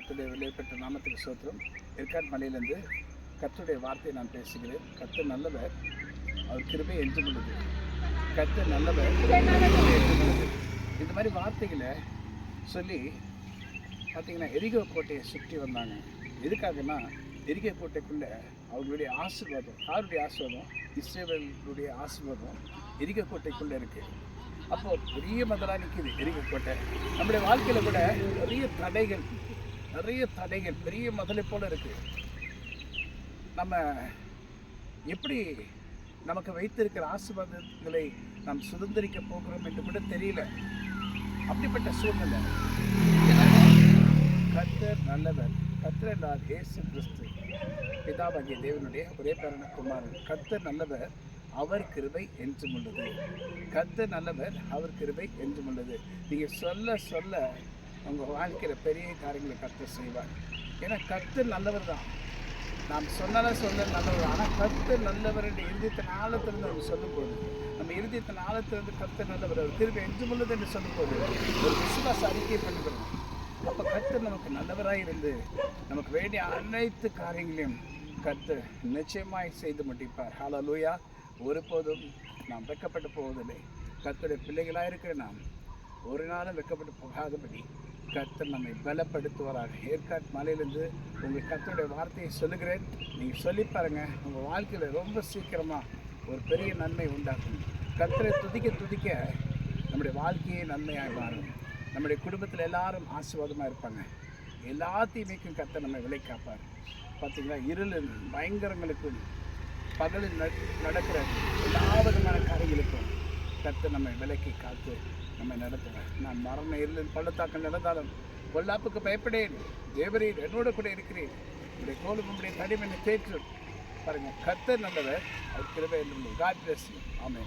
கர்த்தருடைய விலைப்பட்ட நாமத்துக்கு சோத்திரம். ஏற்காடு மலையிலிருந்து கர்த்தருடைய வார்த்தையை நான் பேசுகிறேன். கர்த்தர் நல்லவர், அவர் கிருபை என்றும் உள்ளது. கர்த்தர் நல்லவர், இந்த மாதிரி வார்த்தைகளை சொல்லி பார்த்தீங்கன்னா எரிகோ கோட்டையை சுற்றி வந்தாங்க. எதுக்காகனா எரிகோ கோட்டைக்குள்ளே அவர்களுடைய ஆசீர்வாதம், யாருடைய ஆசீர்வாதம்? இஸ்ரவேலுடைய ஆசீர்வாதம் எரிகோ கோட்டைக்குள்ளே இருக்குது. அப்போ பெரிய மதலா நிற்கிது எரிகோ கோட்டை. நம்முடைய வாழ்க்கையில் கூட நிறைய தடைகள் பெரிய மதலை போல இருக்கு. நம்ம எப்படி நமக்கு வைத்திருக்கிற ஆசீர்வாதங்களை நாம் சுதந்திரிக்க போகிறோம் என்று கூட தெரியல. அப்படிப்பட்ட சூழ்நிலை. கர்த்தர் நல்லவர். கர்த்தர் என்றால் இயேசு கிறிஸ்து, பிதாவாகிய தேவனுடைய ஒரே பேரான குமாரன். கர்த்தர் நல்லவர், அவர் கிருபை என்றும் உள்ளது. கர்த்தர் நல்லவர், அவர் கிருபை என்றும் உள்ளது. நீங்கள் சொல்ல சொல்ல உங்கள் வாழ்க்கையில் பெரிய காரியங்களை கர்த்தர் செய்வார். ஏன்னா கர்த்தர் நல்லவர் தான். நாம் சொன்னாலும் சொல்ல நல்லவர். ஆனால் கர்த்தர் நல்லவர் என்று இருதயத்தின் ஆழத்திலிருந்து அவர் சொல்லும்போது, நம்ம இருதயத்தின் ஆழத்திலிருந்து கர்த்தர் நல்லவர், அவர் கிருபை என்றும் உள்ளது என்று சொல்லும்போது ஒரு விசுவாச அறிக்கை பண்ணுகிறோம். அப்போ கர்த்தர் நமக்கு நல்லவராக இருந்து நமக்கு வேண்டிய அனைத்து காரியங்களையும் கர்த்தர் நிச்சயமாய் செய்து முடிப்பார். ஹல்லேலூயா. ஒருபோதும் நாம் வெட்கப்பட்டு போவதில்லை. கர்த்தருடைய பிள்ளைகளாக இருக்கிற நாம் ஒரு நாளும் வெட்கப்பட்டு போகாதபடி கர்த்தர் நம்மை பலப்படுத்துவாராக. ஏற்காடு மலையிலிருந்து உங்கள் கர்த்தருடைய வார்த்தையை சொல்லுகிறேன். நீங்கள் சொல்லி பாருங்கள், உங்கள் வாழ்க்கையில் ரொம்ப சீக்கிரமாக ஒரு பெரிய நன்மை உண்டாகும். கர்த்தரை துதிக்க நம்முடைய வாழ்க்கையே நன்மையாக மாறும். நம்முடைய குடும்பத்தில் எல்லாரும் ஆசீர்வாதமாக இருப்பாங்க. எல்லாத்தையுமேக்கும் கர்த்தர் நம்மை விலை காப்பார். பார்த்திங்களா, இருளின் பயங்கரங்களுக்கும் பகலில் நடக்கிற எல்லா விதமான காரியங்களுக்கும் கர்த்தர் நம்மை விலைக்கு காத்து நம்மை நடத்துவார். நான் மரண இருளின் பள்ளத்தாக்கள் நடந்தாலும் பொல்லாப்புக்கு பயப்படேன், தேவரீர் என்னோட கூட இருக்கிறேன், உடைய கோலும் உடைய தடிமனை தேற்றும். பாருங்கள், கர்த்தர் நல்லவர், அவர் கிருபை என்று. God bless you. ஆமென்.